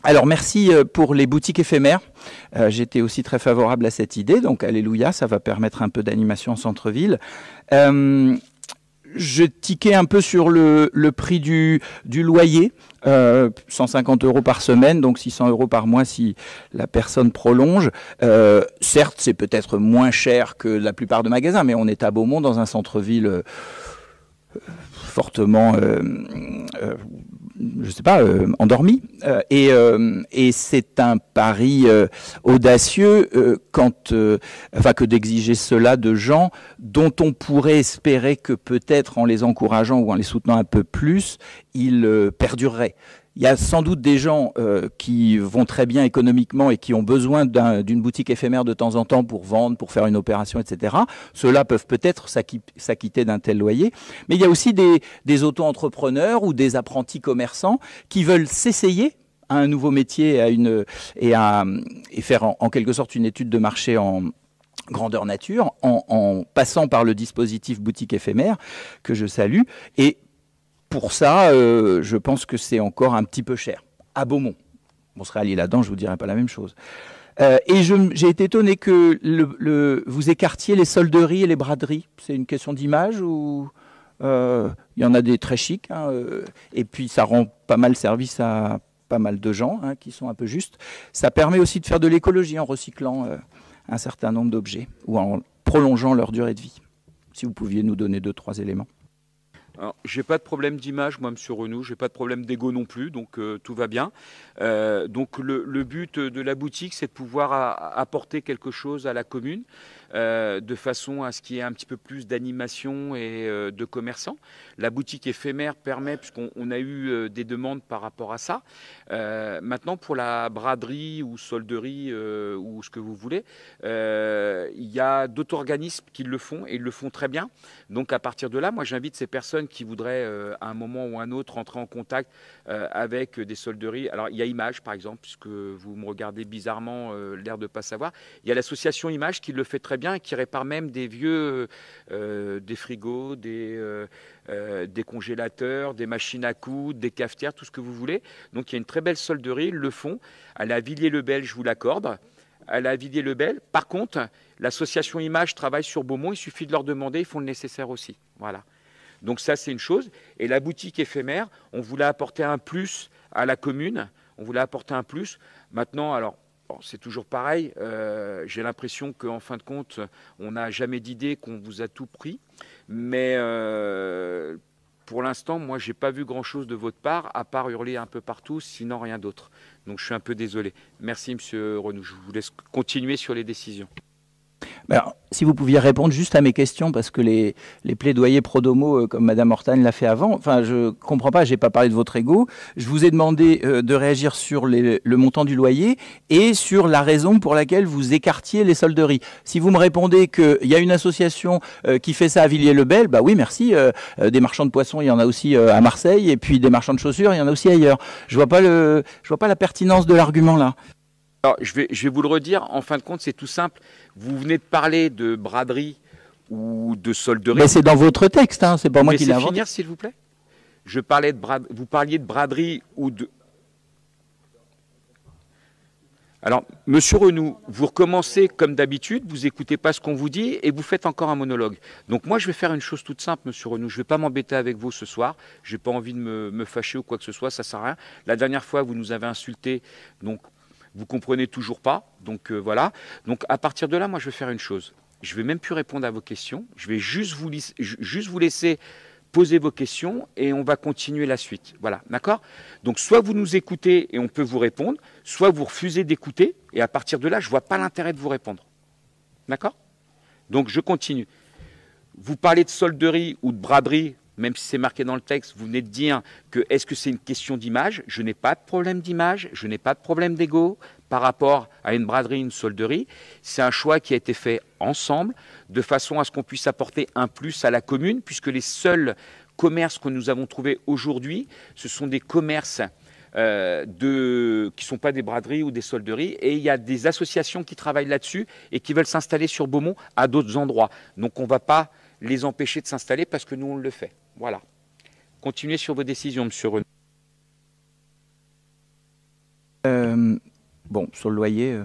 Alors merci pour les boutiques éphémères. J'étais aussi très favorable à cette idée, donc alléluia, ça va permettre un peu d'animation en centre-ville. Je tiquais un peu sur le prix du loyer, 150 € par semaine, donc 600 € par mois si la personne prolonge. Certes, c'est peut-être moins cher que la plupart de magasins, mais on est à Beaumont dans un centre-ville fortement, je sais pas, endormi. Et c'est un pari audacieux enfin que d'exiger cela de gens dont on pourrait espérer que peut-être en les encourageant ou en les soutenant un peu plus, ils perdureraient. Il y a sans doute des gens qui vont très bien économiquement et qui ont besoin d'une boutique éphémère de temps en temps pour vendre, pour faire une opération, etc. Ceux-là peuvent peut-être s'acquitter d'un tel loyer. Mais il y a aussi des auto-entrepreneurs ou des apprentis commerçants qui veulent s'essayer à un nouveau métier et faire en quelque sorte une étude de marché en grandeur nature en passant par le dispositif boutique éphémère que je salue. Et pour ça, je pense que c'est encore un petit peu cher. À Beaumont. On serait allé là-dedans, je ne vous dirais pas la même chose. Et j'ai été étonné que vous écartiez les solderies et les braderies. C'est une question d'image ou il y en a des très chics, hein, et puis ça rend pas mal service à pas mal de gens qui sont un peu justes. Ça permet aussi de faire de l'écologie en recyclant un certain nombre d'objets ou en prolongeant leur durée de vie. Si vous pouviez nous donner 2-3 éléments. Alors, j'ai pas de problème d'image, moi, Monsieur Renoux, j'ai pas de problème d'ego non plus, donc tout va bien. Donc le but de la boutique, c'est de pouvoir apporter quelque chose à la commune, de façon à ce qu'il y ait un petit peu plus d'animation et de commerçants. La boutique éphémère permet, puisqu'on a eu des demandes par rapport à ça. Maintenant, pour la braderie ou solderie ou ce que vous voulez, il y a d'autres organismes qui le font et ils le font très bien. Donc à partir de là, moi j'invite ces personnes qui voudraient à un moment ou un autre rentrer en contact avec des solderies. Alors il y a Image par exemple, puisque vous me regardez bizarrement, l'air de ne pas savoir. Il y a l'association Image qui le fait très bien et qui répare même des vieux des frigos, des congélateurs, des machines à coudre, des cafetières, tout ce que vous voulez. Donc il y a une très belle solderie, ils le font. À la Villiers-le-Bel, je vous l'accorde. À la Villiers-le-Bel. Par contre, l'association Image travaille sur Beaumont, il suffit de leur demander, ils font le nécessaire aussi. Voilà. Donc ça, c'est une chose. Et la boutique éphémère, on voulait apporter un plus à la commune. On voulait apporter un plus. Maintenant, alors, bon, c'est toujours pareil. J'ai l'impression qu'en fin de compte, on n'a jamais d'idée qu'on vous a tout pris. Mais pour l'instant, moi, je n'ai pas vu grand-chose de votre part, à part hurler un peu partout, sinon rien d'autre. Donc je suis un peu désolé. Merci, Monsieur Renoux. Je vous laisse continuer sur les décisions. Alors, si vous pouviez répondre juste à mes questions, parce que les plaidoyers pro-domo, comme Madame Hortagne l'a fait avant, enfin, je comprends pas, j'ai pas parlé de votre ego. Je vous ai demandé de réagir sur le montant du loyer et sur la raison pour laquelle vous écartiez les solderies. Si vous me répondez qu'il y a une association qui fait ça à Villiers-le-Bel, bah oui, merci. Des marchands de poissons, il y en a aussi à Marseille, et puis des marchands de chaussures, il y en a aussi ailleurs. Je vois pas la pertinence de l'argument là. Alors, je vais vous le redire, en fin de compte, c'est tout simple. Vous venez de parler de braderie ou de solderie. Mais c'est dans votre texte, hein, c'est pas moi qui l'ai inventé. Laissez finir, s'il vous plaît. Vous parliez de braderie ou de... Alors, Monsieur Renoux, vous recommencez comme d'habitude, vous n'écoutez pas ce qu'on vous dit et vous faites encore un monologue. Donc moi, je vais faire une chose toute simple, Monsieur Renoux. Je ne vais pas m'embêter avec vous ce soir. Je n'ai pas envie de me fâcher ou quoi que ce soit, ça ne sert à rien. La dernière fois, vous nous avez insultés, donc... Vous comprenez toujours pas, donc voilà. Donc à partir de là, moi je vais faire une chose. Je vais même plus répondre à vos questions. Je vais juste vous laisser poser vos questions et on va continuer la suite. Voilà, d'accord? Donc soit vous nous écoutez et on peut vous répondre, soit vous refusez d'écouter et à partir de là, je vois pas l'intérêt de vous répondre. D'accord? Donc je continue. Vous parlez de solderie ou de braderie. Même si c'est marqué dans le texte, vous venez de dire que est-ce que c'est une question d'image? Je n'ai pas de problème d'image, je n'ai pas de problème d'ego par rapport à une braderie, une solderie. C'est un choix qui a été fait ensemble, de façon à ce qu'on puisse apporter un plus à la commune, puisque les seuls commerces que nous avons trouvés aujourd'hui, ce sont des commerces qui ne sont pas des braderies ou des solderies. Et il y a des associations qui travaillent là-dessus et qui veulent s'installer sur Beaumont à d'autres endroits. Donc on ne va pas les empêcher de s'installer parce que nous, on le fait. Voilà. Continuez sur vos décisions, Monsieur Renoux. Bon, sur le loyer,